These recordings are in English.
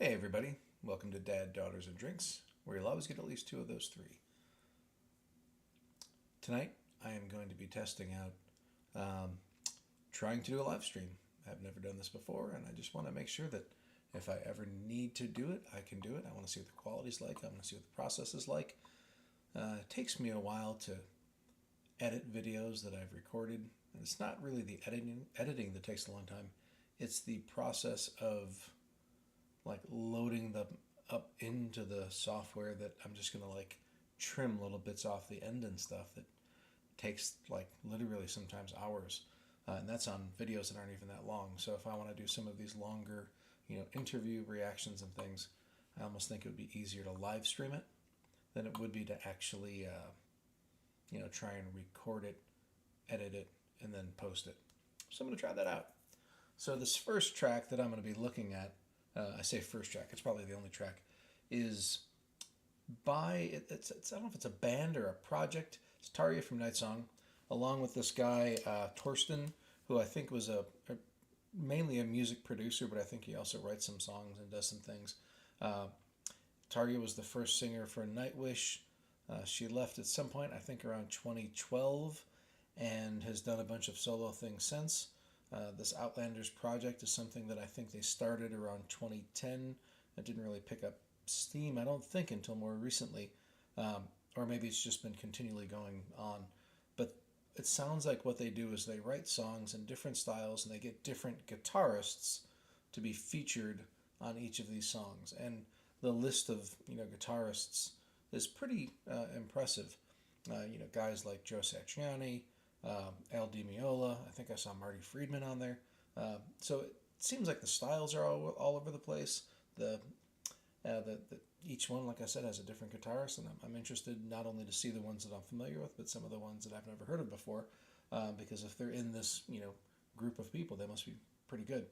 Hey everybody, welcome to Dad, Daughters, and Drinks, where you'll always get at least two of those three. Tonight, I am going to be testing out, trying to do a live stream. I've never done this before, and I just want to make sure that if I ever need to do it, I can do it. I want to see what the quality's like. I want to see what the process is like. It takes me a while to edit videos that I've recorded, and it's not really the editing that takes a long time. It's the process of like loading them up into the software that I'm just gonna like trim little bits off the end and stuff that takes like literally sometimes hours, and that's on videos that aren't even that long. So if I want to do some of these longer, interview reactions and things, I almost think it would be easier to live stream it than it would be to actually try and record it, edit it, and then post it. So I'm gonna try that out. So this first track that I'm going to be looking at, I say first track, it's probably the only track, is by, it's I don't know if it's a band or a project. It's Tarja from Nightsong, along with this guy, Torsten, who I think was mainly a music producer, but I think he also writes some songs and does some things. Tarja was the first singer for Nightwish. She left at some point, I think around 2012, and has done a bunch of solo things since. This Outlanders project is something that I think they started around 2010. It didn't really pick up steam, I don't think, until more recently. Or maybe it's just been continually going on. But it sounds like what they do is they write songs in different styles, and they get different guitarists to be featured on each of these songs. And the list of guitarists is pretty impressive. Guys like Joe Satriani, Al Di Meola, I think I saw Marty Friedman on there. So it seems like the styles are all over the place. Each one, like I said, has a different guitarist, and I'm interested not only to see the ones that I'm familiar with, but some of the ones that I've never heard of before, because if they're in this group of people, they must be pretty good.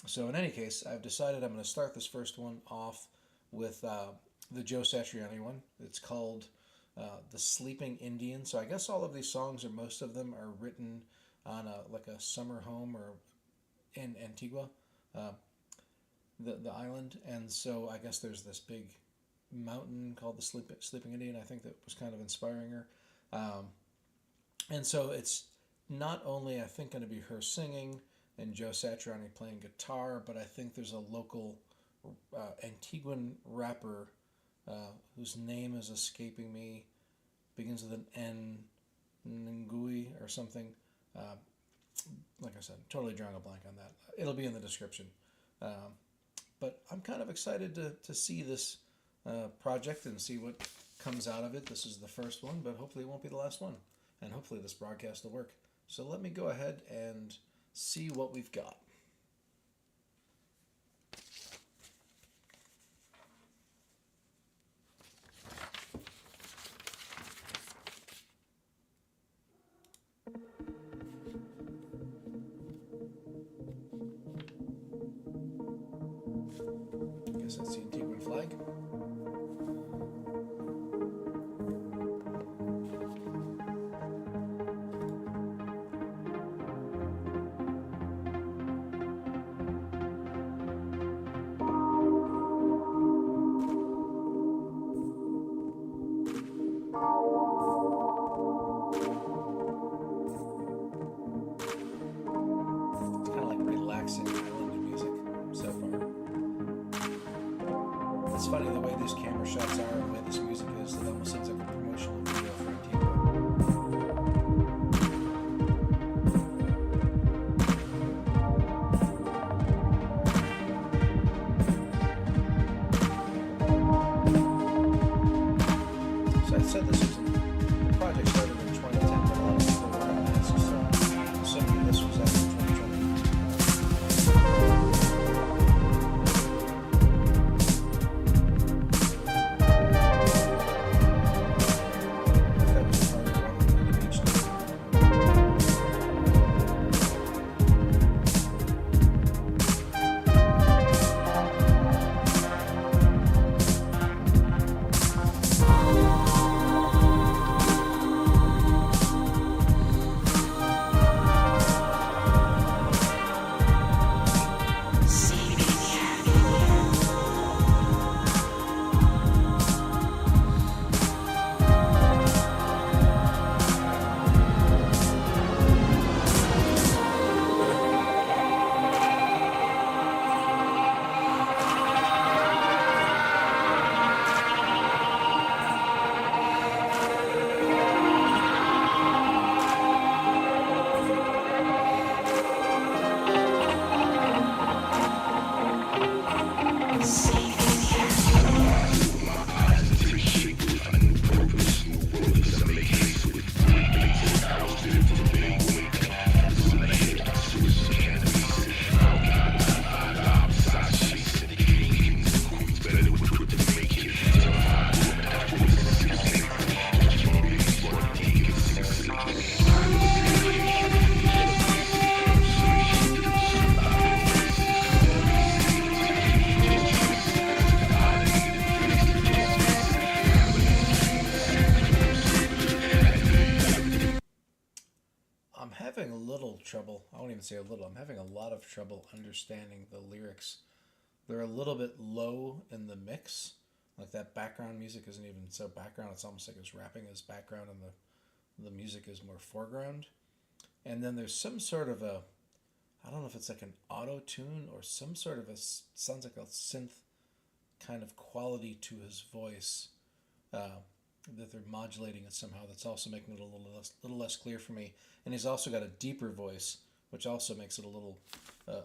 So in any case, I've decided I'm going to start this first one off with the Joe Satriani one. It's called The Sleeping Indian. So I guess all of these songs, or most of them, are written on a summer home or in Antigua, the island. And so I guess there's this big mountain called the Sleeping Indian. I think that was kind of inspiring her. And so it's not only, I think, going to be her singing and Joe Satriani playing guitar, but I think there's a local Antiguan rapper whose name is escaping me, begins with an N, Nkoye or something. Like I said, totally drawing a blank on that. It'll be in the description. But I'm kind of excited to see this project and see what comes out of it. This is the first one, but hopefully it won't be the last one. And hopefully this broadcast will work. So let me go ahead and see what we've got. I guess that's the Antiguan flag. It's funny the way these camera shots are and the way this music is, it almost seems like a promotional video for Antigua. So I said this was the project started in 2010, but a lot of people were on this, so assuming this was after 2020. trouble. I won't even say a little. I'm having a lot of trouble understanding the lyrics. They're a little bit low in the mix. Like that background music isn't even so background. It's almost like it's rapping as background and the music is more foreground. And then there's some sort of a, I don't know if it's like an auto tune or some sort of sounds like a synth kind of quality to his voice that they're modulating it somehow. That's also making it a little less clear for me. And he's also got a deeper voice, which also makes it a little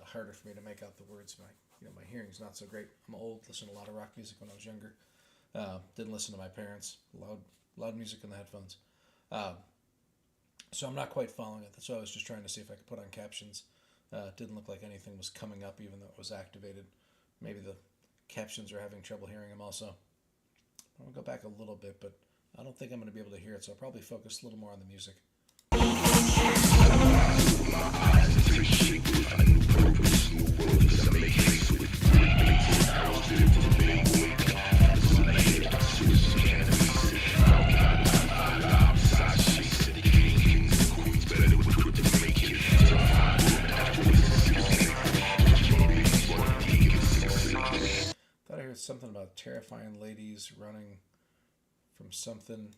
harder for me to make out the words. My hearing's not so great. I'm old. Listened to a lot of rock music when I was younger. Didn't listen to my parents. Loud music in the headphones. So I'm not quite following it. That's why I was just trying to see if I could put on captions. Didn't look like anything was coming up, even though it was activated. Maybe the captions are having trouble hearing him also. I'll go back a little bit, but I don't think I'm going to be able to hear it, so I'll probably focus a little more on the music. Thought I heard something about terrifying ladies running from something.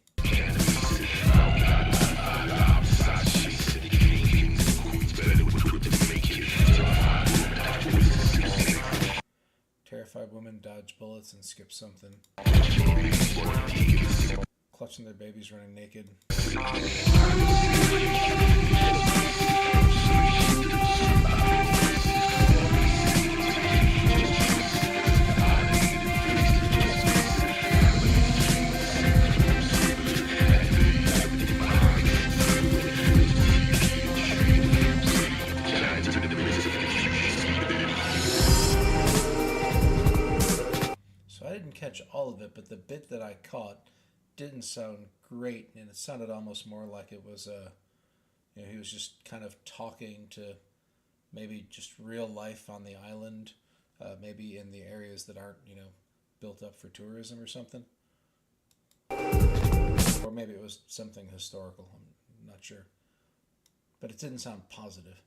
Terrified women dodge bullets and skip something. Clutching their babies running naked. Catch all of it, but the bit that I caught didn't sound great, and it sounded almost more like it was he was just kind of talking to maybe just real life on the island, maybe in the areas that aren't built up for tourism or something, or maybe it was something historical. I'm not sure, but it didn't sound positive.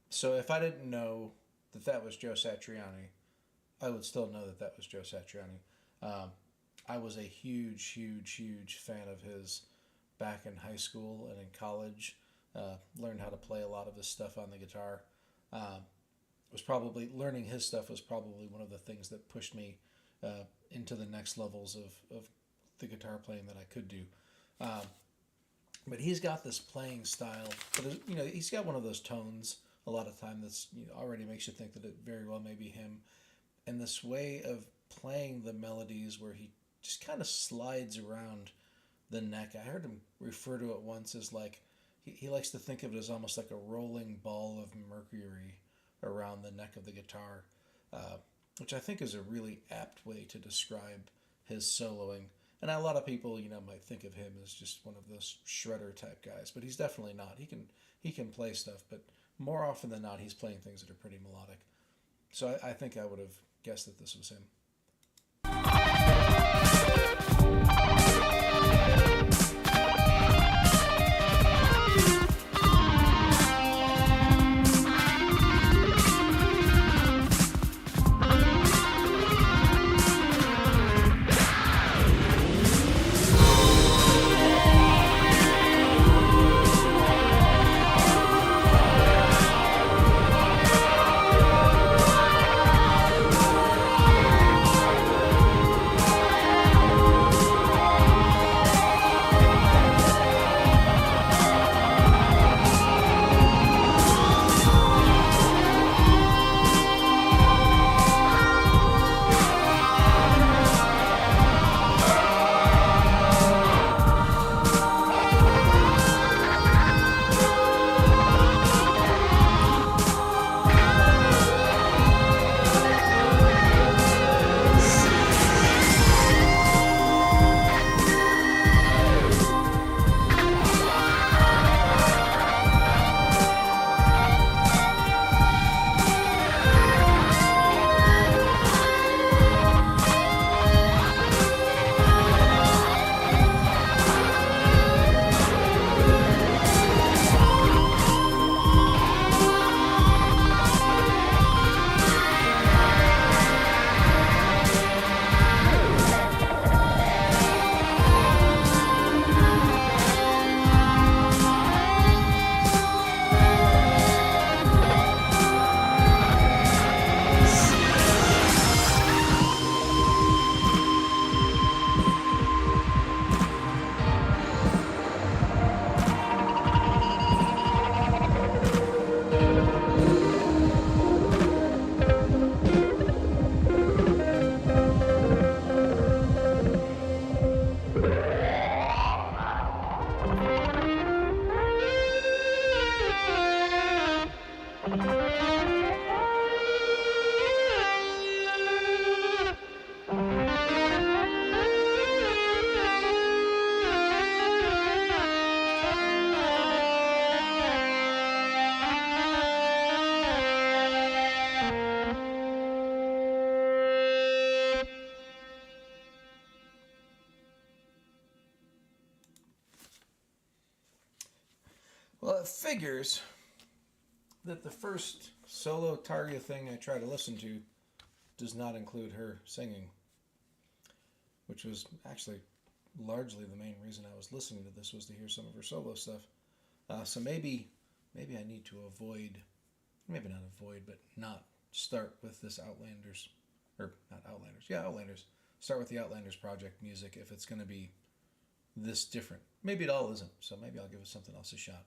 So if I didn't know that was Joe Satriani, I would still know that was Joe Satriani. I was a huge fan of his back in high school and in college. Learned how to play a lot of his stuff on the guitar. Learning his stuff was probably one of the things that pushed me into the next levels of the guitar playing that I could do. But he's got this playing style, but he's got one of those tones a lot of time that's already makes you think that it very well may be him. And this way of playing the melodies where he just kind of slides around the neck. I heard him refer to it once as like, he likes to think of it as almost like a rolling ball of mercury around the neck of the guitar, which I think is a really apt way to describe his soloing. And a lot of people, might think of him as just one of those shredder type guys, but he's definitely not. He can play stuff, but more often than not, he's playing things that are pretty melodic. So I think I would have guessed that this was him. figures that the first solo Tarja thing I try to listen to does not include her singing, which was actually largely the main reason I was listening to this, was to hear some of her solo stuff. So maybe I need to maybe not avoid, but not start with this Outlanders, or not Outlanders, yeah, Outlanders. Start with the Outlanders project music if it's going to be this different. Maybe it all isn't, so maybe I'll give it something else a shot.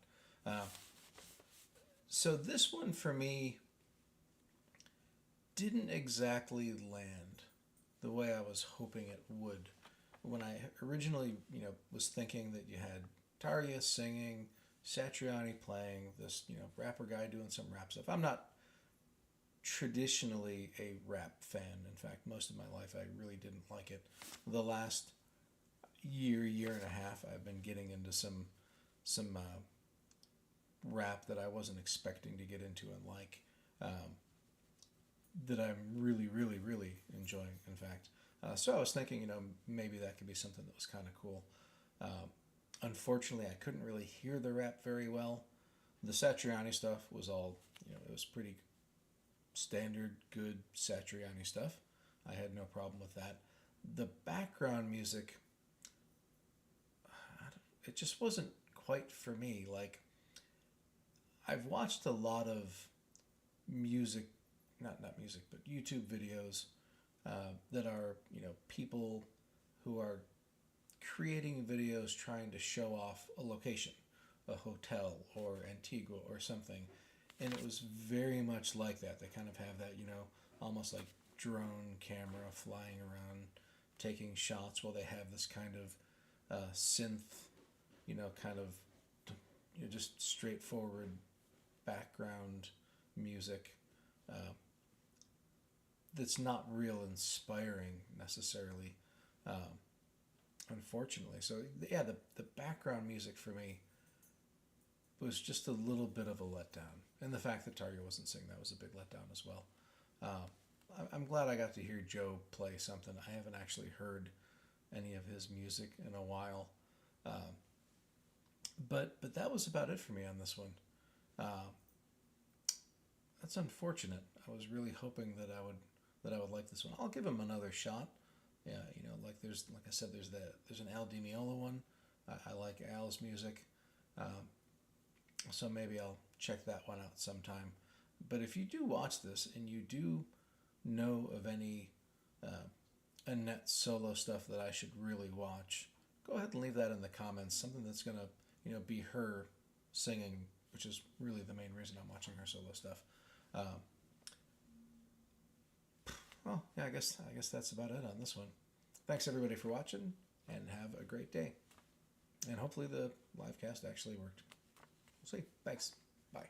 So this one for me didn't exactly land the way I was hoping it would. When I originally, was thinking that you had Tarja singing, Satriani playing, this, rapper guy doing some rap stuff. I'm not traditionally a rap fan. In fact, most of my life I really didn't like it. The last year and a half, I've been getting into some rap that I wasn't expecting to get into and like, that I'm really, really, really enjoying, in fact. So I was thinking, maybe that could be something that was kind of cool. Unfortunately, I couldn't really hear the rap very well. The Satriani stuff was all, it was pretty standard, good Satriani stuff. I had no problem with that. The background music, it just wasn't quite for me. Like, I've watched a lot of music, not music, but YouTube videos that are, people who are creating videos trying to show off a location, a hotel or Antigua or something. And it was very much like that. They kind of have that, almost like drone camera flying around, taking shots while they have this kind of synth, kind of just straightforward background music that's not real inspiring necessarily, unfortunately. So yeah, the background music for me was just a little bit of a letdown. And the fact that Tarja wasn't singing, that was a big letdown as well. I'm glad I got to hear Joe play something. I haven't actually heard any of his music in a while. But that was about it for me on this one. That's unfortunate. I was really hoping that I would like this one. I'll give him another shot. Yeah, like I said, there's an Al Di Meola one. I like Al's music. So maybe I'll check that one out sometime. But if you do watch this and you do know of any Annette solo stuff that I should really watch, go ahead and leave that in the comments. Something that's gonna, be her singing, which is really the main reason I'm watching her solo stuff. Well, yeah, I guess that's about it on this one. Thanks everybody for watching, and have a great day. And hopefully the live cast actually worked. We'll see. Thanks. Bye.